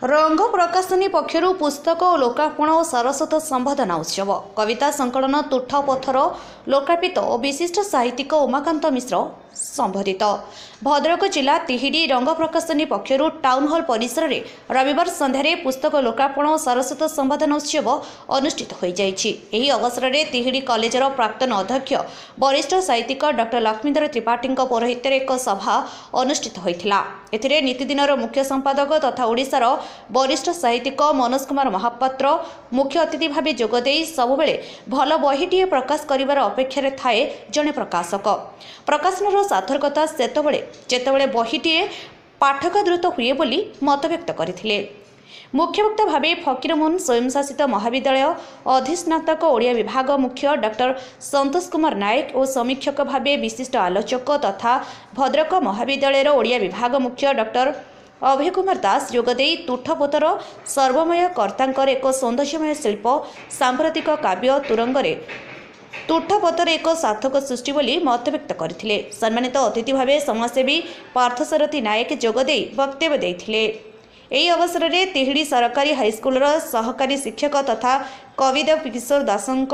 रंग प्रकाशनी पक्षर पुस्तक और लोकार्पण और सारस्वत संबोधना उत्सव कविता संकलन तुठ पथर लोकार्पित और विशिष्ट साहित्यिक उमाकांत मिश्र संबोधित। भद्रक जिला तिहिडी रंग प्रकाशनी पक्षर टाउन हॉल परिसर में रविवार संध्यारे पुस्तक लोकार्पण और सारस्वत संबोधना उत्सव अनुष्ठित हो जाइछि। एही अवसर में तिहिडी कॉलेजर प्राक्तन अध्यक्ष वरिष्ठ साहित्यिक डॉक्टर लक्ष्मीधर त्रिपाठी पौरोहित्य एक सभा अनुष्ठित होइथिला। एथिरे नीतिदिनर मुख्य संपादक तथा ओडिशार वरिष्ठ साहित्यिक मनोज कुमार महापात्र मुख्य अतिथि भाव जोगदे सबुबले भल बहीटीए प्रकाश करिवार अपेक्षा थाए जड़े प्रकाशक। प्रकाशनर सार्थकता सेतबेले जेतबेले बहीटीए पाठकादृत हुए बोली मत व्यक्त करथिले। मुख्य वक्ता भावे फकीरमोहन स्वयंशासित महाविद्यालय अधिस्नातक ओडिया विभाग मुख्य डॉक्टर संतोष कुमार नायक और समीक्षक भावे विशिष्ट आलोचक तथा भद्रक महाविद्यालय ओडिया विभाग मुख्य डॉक्टर अभय कुमार दास जोगदे तुठपोतर सर्वमय कर्तांकर एक सौंदर्यमय शिल्प सांप्रतिक काव्य तुरंगरे तुठपथर एक सार्थक सृष्टि बोली मत व्यक्त करथिले। सम्मानित अतिथि भावे समाजसेवी पार्थसारथी नायक जोगदे वक्तव्य देथिले। एही अवसर में तिहिडी सरकारी हाईस्कूल सहकारी शिक्षक तथा कविदेव किशोर दासंक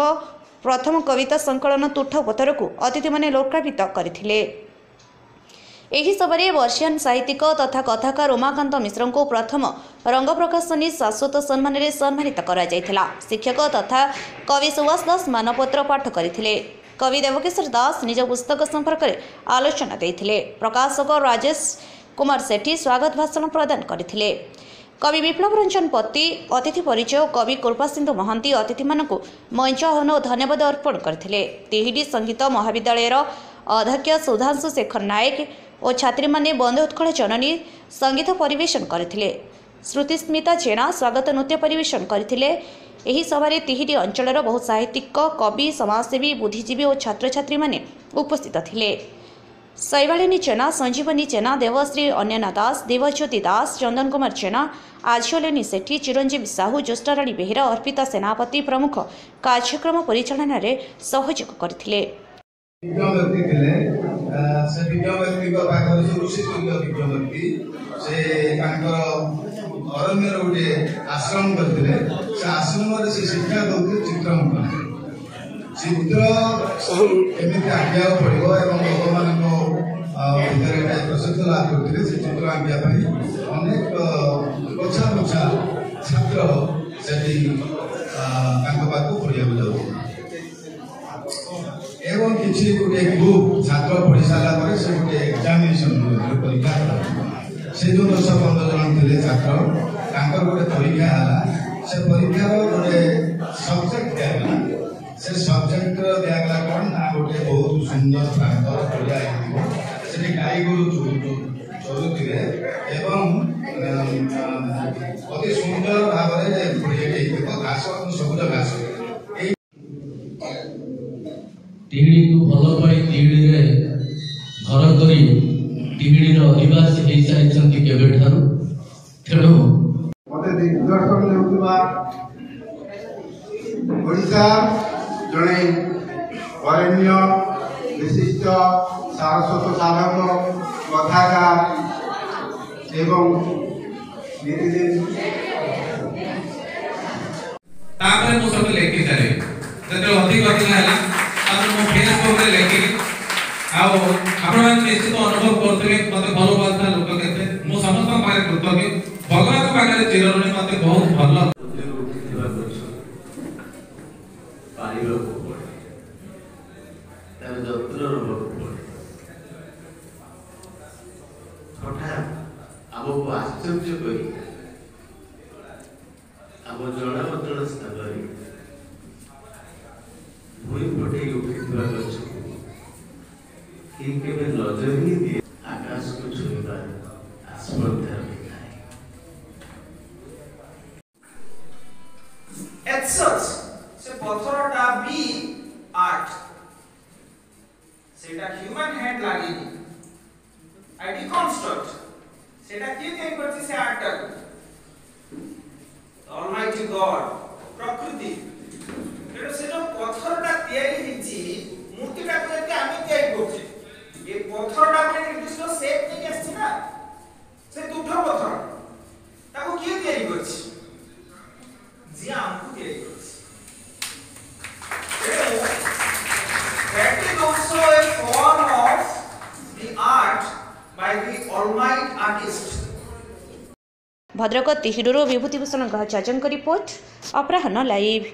प्रथम कविता संकलन तुठपथर को अतिथि माने लोकार्पित करथिले। एही सभारे वर्षियान साहित्यिक तथा कथाकार उमाकांत मिश्र को प्रथम रंग प्रकाशनी शाश्वत सम्मान में सम्मानित करा जायथिला। शिक्षक तथा कवि सुभाष दास मानपत्र पाठ करथिले। कवि देवकिशोर दास निज पुस्तक संपर्क में आलोचना देथिले। प्रकाशक राजेश कुमार सेठी स्वागत भाषण प्रदान करथिले। कवि विप्लव रंजन पति अतिथि परिचय कवि कृपा सिंधु महांती अतिथि मानक मंच आह्वान और धन्यवाद अर्पण करथिले। तिहिडी संगीत महाविद्यालय अध्यक्ष सुधांशु शेखर नायक और छात्री माने बंदे उत्कल जननी संगीत परिवेशन करथिले। श्रुतिस्मिता जेना स्वागत नृत्य परिवेशन करथिले। एही सभारे तिहिडी अंचलर बहु साहित्यिक कवि समाजसेवी बुद्धिजीवी और छात्र छात्री माने उपस्थित थिले। शैवालिनी जेना संजीवनी जेना देवश्री अन्यना दास देवज्योति दास चंदन कुमार जेना आझिओलिनी सेठी चिरंजीवी साहू ज्येष्ठाराणी बेहेरा अर्पिता सेनापति प्रमुख कार्यक्रम परिचालन में सहयोग करथिले। अरण्य गोटे आश्रम करते आश्रम से शिक्षा दौते चित्रंकन चित्र एमती आंकिया पड़ो भगवान प्रसिद्ध लाभ करते से चित्र आंकिया अनेक बछा बछा छात्र से पढ़ा जाऊ एवं किसी गोटे ग्रुप छात्र पढ़ी सारा से गोटे एग्जामिनेशन परीक्षा से जो 10-15 जन थे छात्र गोटे परीक्षा है से परीक्षार गोटे सब्जेक्ट दिगला से सब्जेक्ट दिगला कौन ना गोटे बहुत सुंदर प्रांतर पड़िया से गाई गोरु चलुवे एवं अति सुंदर भाव में घास सबुज घास तिहिडी को भल पाई तिहिडी रे घर करी तिहिडी रो अधिवासी हे साइछंती केबेठारु तेणु मते दिग्दर्शन लेउतबा ओडिसा जणे वरेण्य विशिष्ट सारस्वत साधक कथाकार एवं नीतिदिन तापरे मो सब लेखि चले जते अधिक अधिक हैला फेसबुक रे लेखि निश्चित अनुभव करते मत भल बात लोक के समस्त पाखे कृतज्ञ भगवान पाखे चिरऋणी मत बहुत भल आश्चर्य जड़ाबदल स्थान भूई फटे उठा गछ केवे नजर ही दिए आकाश को छुईबार आस्पर्धा दिखाए। As such, से पत्थरटा भी आर्ट सेटा ह्यूमन हैंड लागेनी आई डिकंस्ट्रक्ट सेटा किए तैयारी करछि से आर्ट ऑलमाइटी गॉड प्रकृति तेणु से जो पत्थरटा तैयारी हिची मूर्तिटा को जति आमी तैयारी करछि ये पत्थरटा को निर्दिष्ट शेप नहीं आछि ना से तुठ पत्थर ताको किए तैयारी ଭଦ୍ରକ ତିହିଡ଼ିରୁ ବିଭୂତିଭୂଷଣ ଗହଚାର୍ଯ୍ୟଙ୍କ ରିପୋର୍ଟ ଅପରାହ୍ନ ଲାଇଭ୍।